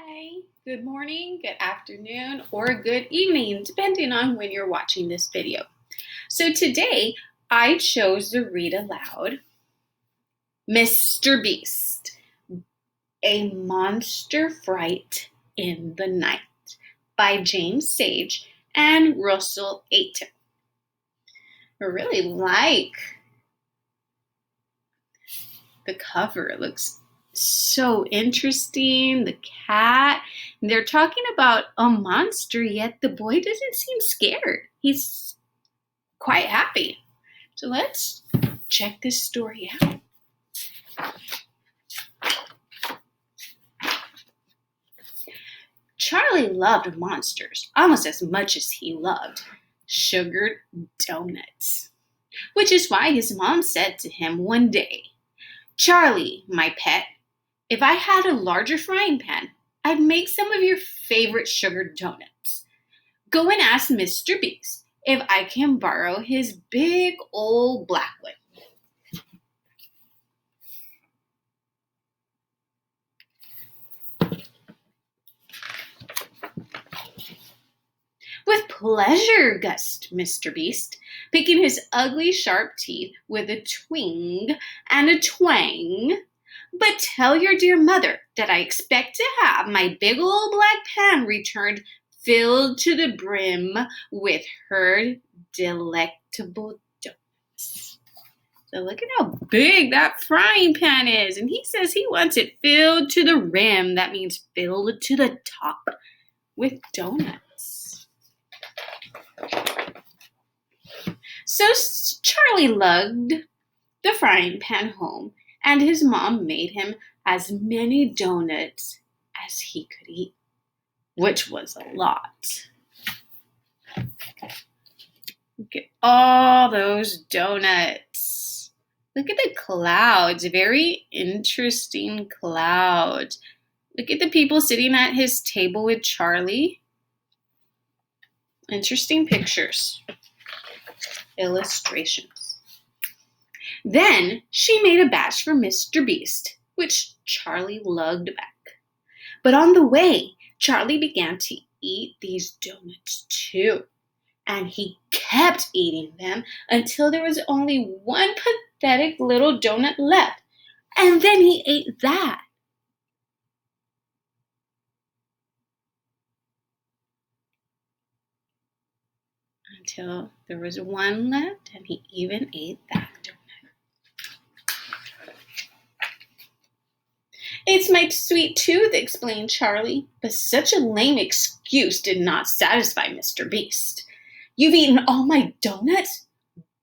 Hi, good morning, good afternoon, or good evening, depending on when you're watching this video. So today I chose to read aloud Mr. Beast, A Monster Fright in the Night by James Sage and Russell Aiton. I really like the cover. It looks so interesting. The cat. They're talking about a monster, yet the boy doesn't seem scared. He's quite happy. So let's check this story out. Charlie loved monsters almost as much as he loved sugared donuts, which is why his mom said to him one day, "Charlie, my pet, if I had a larger frying pan, I'd make some of your favorite sugared donuts. Go and ask Mr. Beast if I can borrow his big old black one." "With pleasure," guessed Mr. Beast, picking his ugly sharp teeth with a twing and a twang. "But tell your dear mother that I expect to have my big old black pan returned filled to the brim with her delectable donuts." So look at how big that frying pan is. And he says he wants it filled to the rim. That means filled to the top with donuts. So Charlie lugged the frying pan home, and his mom made him as many donuts as he could eat, which was a lot. Look at all those donuts. Look at the clouds, very interesting clouds. Look at the people sitting at his table with Charlie. Interesting pictures, illustrations. Then she made a batch for Mr. Beast, which Charlie lugged back. But on the way, Charlie began to eat these donuts too. And he kept eating them until there was only one pathetic little donut left. And then he ate that. Until there was one left, and he even ate that donut. "It's my sweet tooth," explained Charlie, but such a lame excuse did not satisfy Mr. Beast. "You've eaten all my donuts?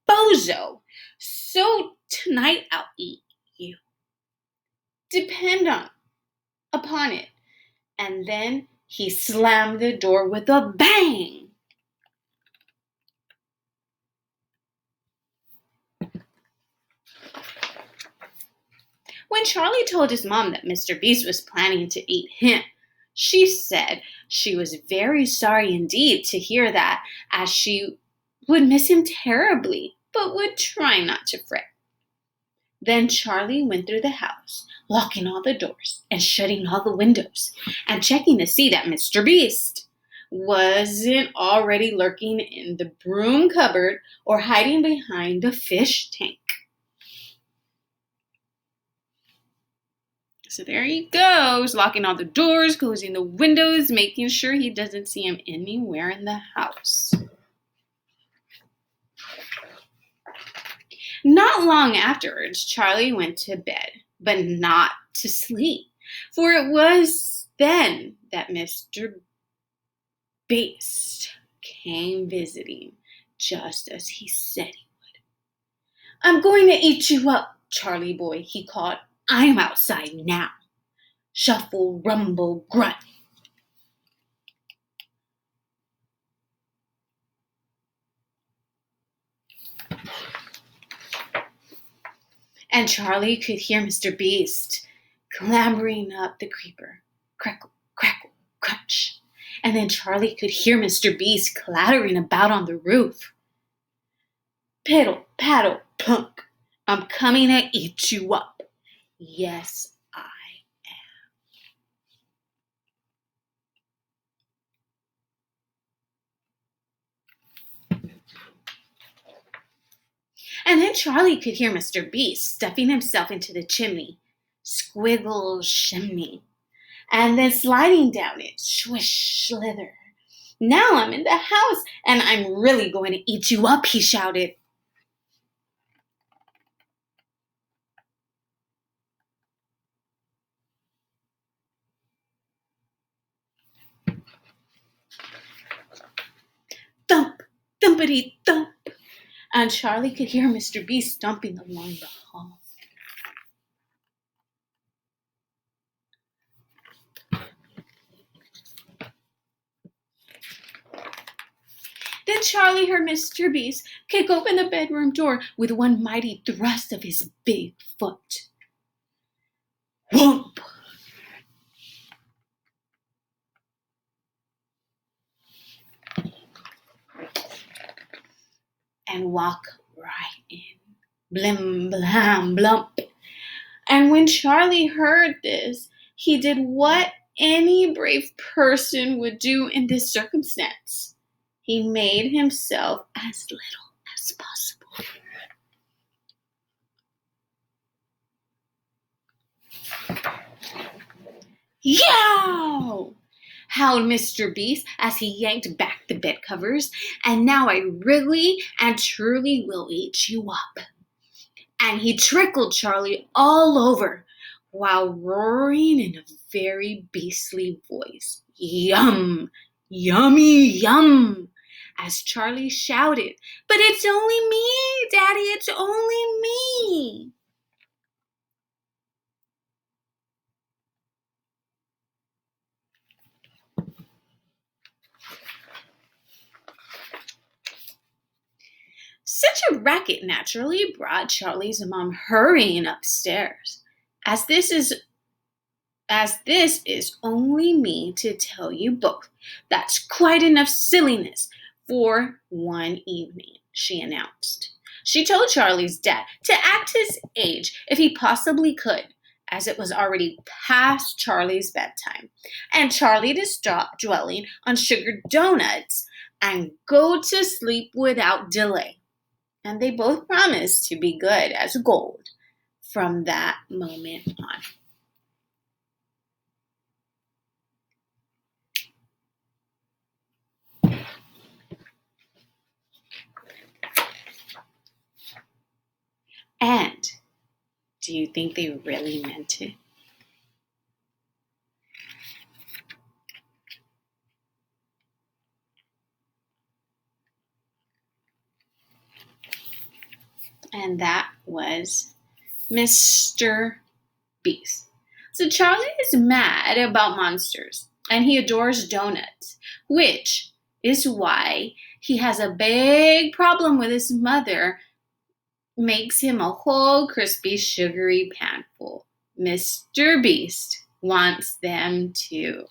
Bozo! So tonight I'll eat you. Depend upon it." And then he slammed the door with a bang. When Charlie told his mom that Mr. Beast was planning to eat him, she said she was very sorry indeed to hear that, as she would miss him terribly, but would try not to fret. Then Charlie went through the house, locking all the doors and shutting all the windows, and checking to see that Mr. Beast wasn't already lurking in the broom cupboard or hiding behind the fish tank. So there he goes, locking all the doors, closing the windows, making sure he doesn't see him anywhere in the house. Not long afterwards, Charlie went to bed, but not to sleep, for it was then that Mr. Beast came visiting, just as he said he would. "I'm going to eat you up, Charlie boy," he called. "I'm outside now. Shuffle, rumble, grunt." And Charlie could hear Mr. Beast clambering up the creeper. Crackle, crackle, crunch. And then Charlie could hear Mr. Beast clattering about on the roof. "Piddle, paddle, plunk. I'm coming to eat you up. Yes, I am." And then Charlie could hear Mr. Beast stuffing himself into the chimney. Squiggle shimmy. And then sliding down it. Swish slither. Now I'm in the house, and I'm really going to eat you up, he shouted. Thump, thumpity thump. And Charlie could hear Mr. Beast stomping along the hall. Then Charlie heard Mr. Beast kick open the bedroom door with one mighty thrust of his big foot. Whoomp! And walk right in. Blim, blam, blump. And when Charlie heard this, he did what any brave person would do in this circumstance. He made himself as little as possible. Yow! Howled Mr. Beast as he yanked back the bed covers. And now I really and truly will eat you up. And he trickled Charlie all over while roaring in a very beastly voice, Yum! Yummy yum! As Charlie shouted, But it's only me, Daddy, it's only me! Such a racket naturally brought Charlie's mom hurrying upstairs. As this is only me to tell you both. That's quite enough silliness for one evening, she announced. She told Charlie's dad to act his age if he possibly could, as it was already past Charlie's bedtime, and Charlie to stop dwelling on sugared donuts and go to sleep without delay. And they both promised to be good as gold from that moment on. And do you think they really meant it? And that was Mr. Beast. So Charlie is mad about monsters and he adores donuts, which is why he has a big problem with his mother, makes him a whole crispy, sugary pan full. Mr. Beast wants them too.